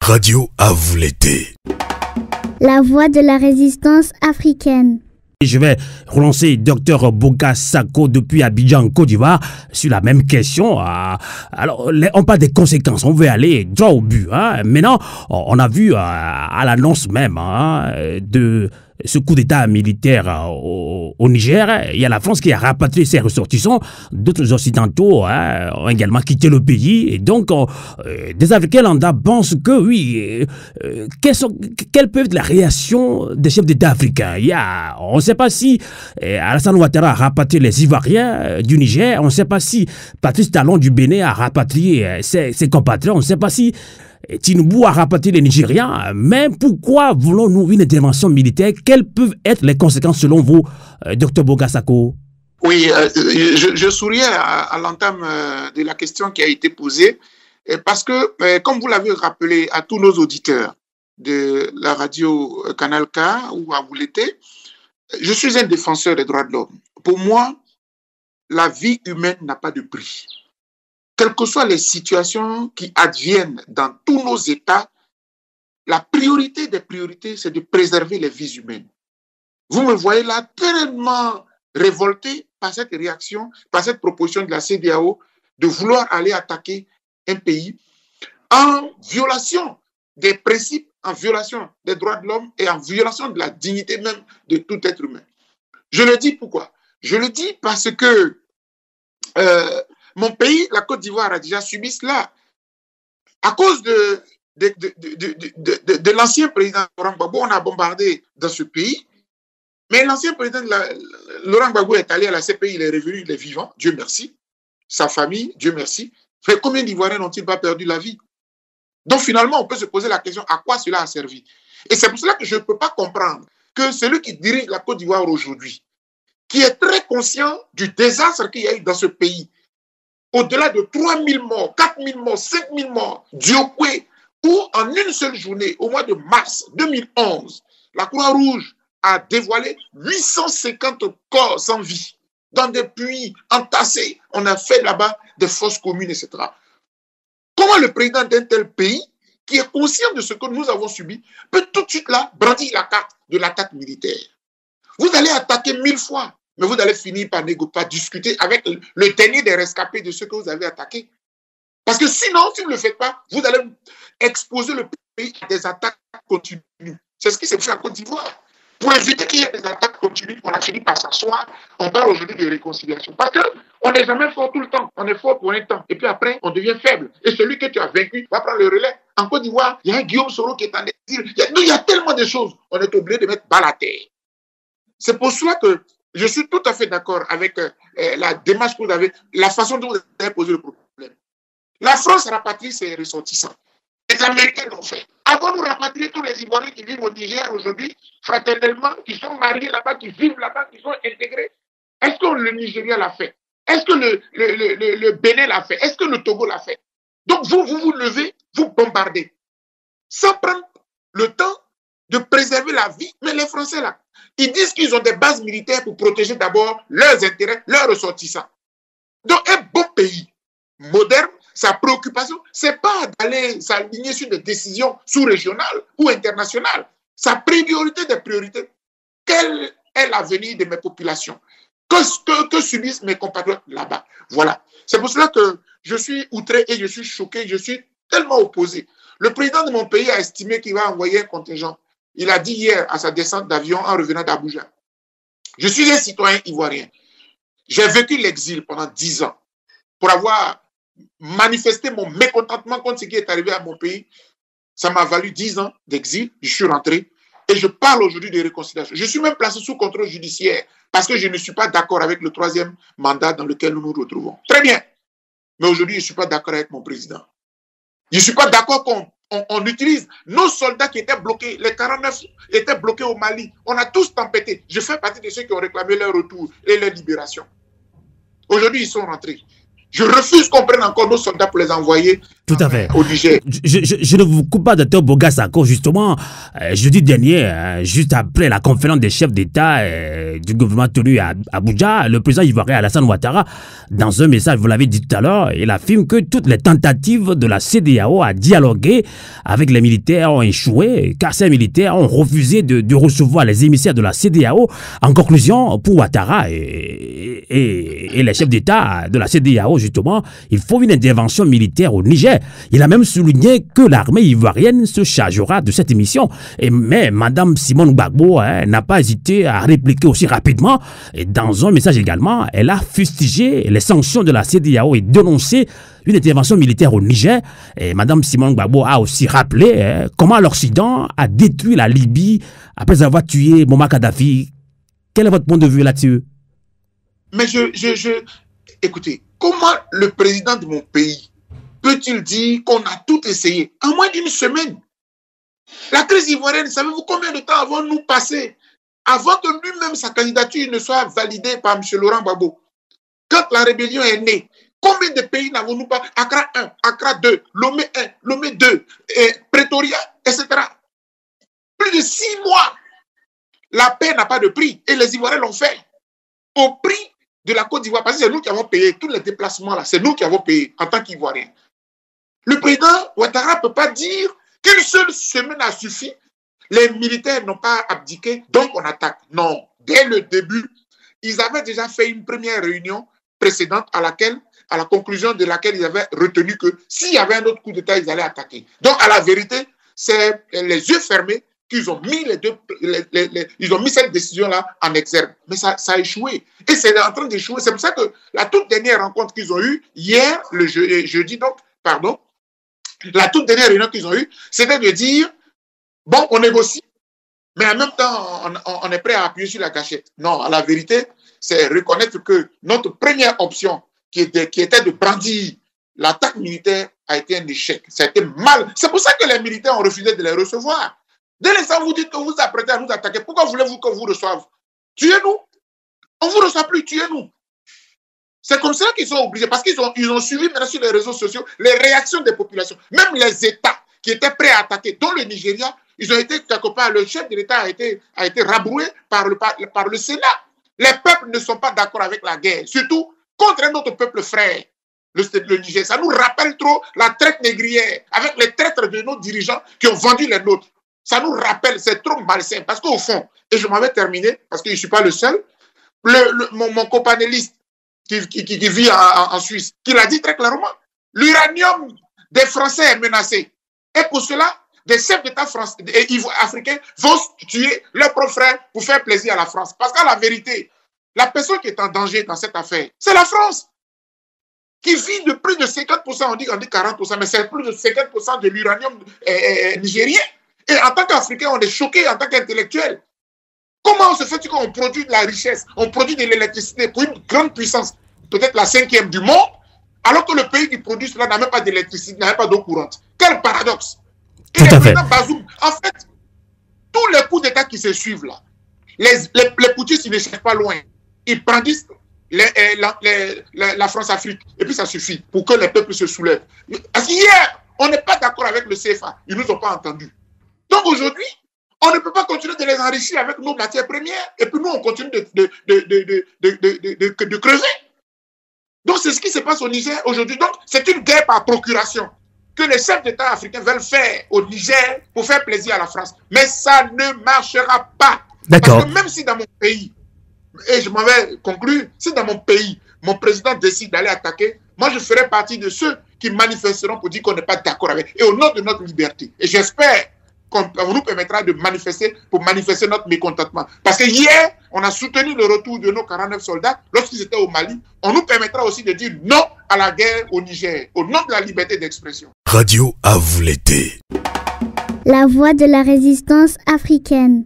Radio à vous l'été. La voix de la résistance africaine. Je vais relancer Dr Boga Sako depuis Abidjan, Côte d'Ivoire, sur la même question. Alors, on parle des conséquences, on veut aller droit au but. Maintenant, on a vu à l'annonce même de ce coup d'État militaire au Niger, il y a la France qui a rapatrié ses ressortissants. D'autres Occidentaux ont également quitté le pays. Et donc, des Africains lambda pensent que oui, quelle peut être la réaction des chefs d'État africains? On ne sait pas si Alassane Ouattara a rapatrié les Ivoiriens du Niger. On ne sait pas si Patrice Talon du Bénin a rapatrié ses compatriotes. On ne sait pas si Tinubu a rapatrié les Nigérians, mais pourquoi voulons-nous une intervention militaire? Quelles peuvent être les conséquences selon vous, Dr Boga Sako? Oui, je souriais à l'entame de la question qui a été posée, parce que, comme vous l'avez rappelé à tous nos auditeurs de la radio Canal K ou à vous l'été, je suis un défenseur des droits de l'homme. Pour moi, la vie humaine n'a pas de prix. Quelles que soient les situations qui adviennent dans tous nos États, la priorité des priorités, c'est de préserver les vies humaines. Vous me voyez là tellement révolté par cette réaction, par cette proposition de la CEDEAO de vouloir aller attaquer un pays en violation des principes, en violation des droits de l'homme et en violation de la dignité même de tout être humain. Je le dis pourquoi? Je le dis parce que mon pays, la Côte d'Ivoire, a déjà subi cela à cause de l'ancien président Laurent Gbagbo. On a bombardé dans ce pays, mais l'ancien président Laurent Gbagbo est allé à la CPI, il est revenu, il est vivant, Dieu merci. Sa famille, Dieu merci. Mais combien d'Ivoiriens n'ont-ils pas perdu la vie? Donc finalement, on peut se poser la question, à quoi cela a servi? Et c'est pour cela que je ne peux pas comprendre que celui qui dirige la Côte d'Ivoire aujourd'hui, qui est très conscient du désastre qu'il y a eu dans ce pays, au-delà de 3 000 morts, 4 000 morts, 5 000 morts, Diokwe, où en une seule journée, au mois de mars 2011, la Croix-Rouge a dévoilé 850 corps sans vie, dans des puits entassés. On a fait là-bas des fosses communes, etc. Comment le président d'un tel pays, qui est conscient de ce que nous avons subi, peut tout de suite là brandir la carte de l'attaque militaire? Vous allez attaquer 1000 fois. Mais vous allez finir par discuter avec le dernier des rescapés de ceux que vous avez attaqués. Parce que sinon, si vous ne le faites pas, vous allez exposer le pays à des attaques continues. C'est ce qui s'est fait en Côte d'Ivoire. Pour éviter qu'il y ait des attaques continues, on a fini par s'asseoir. On parle aujourd'hui de réconciliation. Parce qu'on n'est jamais fort tout le temps. On est fort pour un temps. Et puis après, on devient faible. Et celui que tu as vaincu va prendre le relais. En Côte d'Ivoire, il y a un Guillaume Soro qui est en exil. Il y a tellement de choses. On est obligé de mettre bas la terre. C'est pour cela que je suis tout à fait d'accord avec la démarche que vous avez, la façon dont vous avez posé le problème. La France rapatrie ses ressortissants. Les Américains l'ont fait. Avons-nous rapatrié tous les Ivoiriens qui vivent au Niger aujourd'hui, fraternellement, qui sont mariés là-bas, qui vivent là-bas, qui sont intégrés? Est-ce que le Nigeria l'a fait? Est-ce que le Bénin l'a fait? Est-ce que le Togo l'a fait? Donc vous levez, vous bombardez, sans prendre le temps de préserver la vie. Mais les Français, là, ils disent qu'ils ont des bases militaires pour protéger d'abord leurs intérêts, leurs ressortissants. Donc, un bon pays moderne, sa préoccupation, ce n'est pas d'aller s'aligner sur des décisions sous-régionales ou internationales. Sa priorité des priorités, quel est l'avenir de mes populations? Que subissent mes compatriotes là-bas? Voilà. C'est pour cela que je suis outré et je suis choqué, je suis tellement opposé. Le président de mon pays a estimé qu'il va envoyer un contingent. Il a dit hier à sa descente d'avion en revenant d'Abuja: je suis un citoyen ivoirien. J'ai vécu l'exil pendant 10 ans pour avoir manifesté mon mécontentement contre ce qui est arrivé à mon pays. Ça m'a valu 10 ans d'exil. Je suis rentré et je parle aujourd'hui de réconciliation. Je suis même placé sous contrôle judiciaire parce que je ne suis pas d'accord avec le 3e mandat dans lequel nous nous retrouvons. Très bien. Mais aujourd'hui, je ne suis pas d'accord avec mon président. Je ne suis pas d'accord qu'on utilise nos soldats qui étaient bloqués, les 49 étaient bloqués au Mali. On a tous tempêté. Je fais partie de ceux qui ont réclamé leur retour et leur libération. Aujourd'hui, ils sont rentrés. Je refuse qu'on prenne encore nos soldats pour les envoyer Tout à fait. Au Niger. Je ne vous coupe pas, Dr Boga Sako, justement, jeudi dernier, juste après la conférence des chefs d'État du gouvernement tenu à Abuja, le président ivoirien Alassane Ouattara, dans un message, vous l'avez dit tout à l'heure, il affirme que toutes les tentatives de la CEDEAO à dialoguer avec les militaires ont échoué, car ces militaires ont refusé de recevoir les émissaires de la CEDEAO. En conclusion, pour Ouattara et les chefs d'État de la CEDEAO, justement, il faut une intervention militaire au Niger. Il a même souligné que l'armée ivoirienne se chargera de cette mission. Mais Mme Simone Gbagbo n'a pas hésité à répliquer aussi rapidement. Et dans un message également, elle a fustigé les sanctions de la CEDEAO et dénoncé une intervention militaire au Niger. Et Mme Simone Gbagbo a aussi rappelé comment l'Occident a détruit la Libye après avoir tué Muammar Kadhafi. Quel est votre point de vue là-dessus? Mais écoutez, comment le président de mon pays peut-il dire qu'on a tout essayé en moins d'une semaine? La crise ivoirienne, savez-vous combien de temps avons-nous passé avant que lui-même sa candidature ne soit validée par M. Laurent Gbagbo? Quand la rébellion est née, combien de pays n'avons-nous pas? Accra 1, Accra 2, Lomé 1, Lomé 2, Pretoria, etc. Plus de 6 mois. La paix n'a pas de prix et les Ivoiriens l'ont fait au prix de la Côte d'Ivoire, parce que c'est nous qui avons payé tous les déplacements là, c'est nous qui avons payé en tant qu'Ivoiriens. Le président Ouattara ne peut pas dire qu'une seule semaine a suffi, les militaires n'ont pas abdiqué, donc on attaque. Non, dès le début, ils avaient déjà fait une première réunion précédente à la conclusion de laquelle ils avaient retenu que s'il y avait un autre coup d'État, ils allaient attaquer. Donc à la vérité, c'est les yeux fermés qu'ils ont mis ils ont mis cette décision-là en exergue. Mais ça a échoué. Et c'est en train d'échouer. C'est pour ça que la toute dernière rencontre qu'ils ont eue, hier, le jeudi donc, pardon, la toute dernière réunion qu'ils ont eue, c'était de dire, bon, on négocie, mais en même temps, on est prêt à appuyer sur la gâchette. Non, à la vérité, c'est reconnaître que notre première option, qui était de brandir l'attaque militaire, a été un échec. Ça a été mal. C'est pour ça que les militaires ont refusé de les recevoir. Dès l'instant où vous dites que vous vous apprêtez à nous attaquer, pourquoi voulez-vous qu'on vous reçoive? Tuez-nous. On ne vous reçoit plus, tuez-nous. C'est comme ça qu'ils sont obligés, parce qu'ils ont suivi maintenant sur les réseaux sociaux les réactions des populations. Même les États qui étaient prêts à attaquer, dont le Nigeria, ils ont été quelque part, le chef de l'État a été rabroué par le Sénat. Les peuples ne sont pas d'accord avec la guerre, surtout contre un autre peuple frère, le Niger. Ça nous rappelle trop la traite négrière, avec les traîtres de nos dirigeants qui ont vendu les nôtres. Ça nous rappelle, c'est trop malsain. Parce qu'au fond, et je m'en vais terminer, parce que je ne suis pas le seul, mon copanéliste qui vit en Suisse, qui l'a dit très clairement, l'uranium des Français est menacé. Et pour cela, des chefs d'État africains vont tuer leurs propres frères pour faire plaisir à la France. Parce qu'à la vérité, la personne qui est en danger dans cette affaire, c'est la France, qui vit de plus de 50%, on dit 40%, mais c'est plus de 50% de l'uranium nigérien. Et en tant qu'Africain, on est choqué en tant qu'intellectuel. Comment on se fait qu'on produit de la richesse, on produit de l'électricité pour une grande puissance, peut-être la 5e du monde, alors que le pays qui produit cela n'a même pas d'électricité, n'a même pas d'eau courante. Quel paradoxe! Et le président Bazoum, en fait, tous les coups d'État qui se suivent là, les putschistes, ils ne cherchent pas loin. Ils brandissent la France-Afrique, et puis ça suffit pour que les peuples se soulèvent. Parce qu'hier, on n'est pas d'accord avec le CFA, ils ne nous ont pas entendus. Donc aujourd'hui, on ne peut pas continuer de les enrichir avec nos matières premières, et puis nous, on continue de crever. Donc c'est ce qui se passe au Niger aujourd'hui. Donc c'est une guerre par procuration que les chefs d'État africains veulent faire au Niger pour faire plaisir à la France. Mais ça ne marchera pas. Parce que même si dans mon pays, et je m'en vais conclure, si dans mon pays, mon président décide d'aller attaquer, moi je ferai partie de ceux qui manifesteront pour dire qu'on n'est pas d'accord avec, et au nom de notre liberté. Et j'espère qu'on nous permettra de manifester, pour manifester notre mécontentement. Parce que hier, on a soutenu le retour de nos 49 soldats lorsqu'ils étaient au Mali. On nous permettra aussi de dire non à la guerre au Niger, au nom de la liberté d'expression. Radio à vous l'été. La voix de la résistance africaine.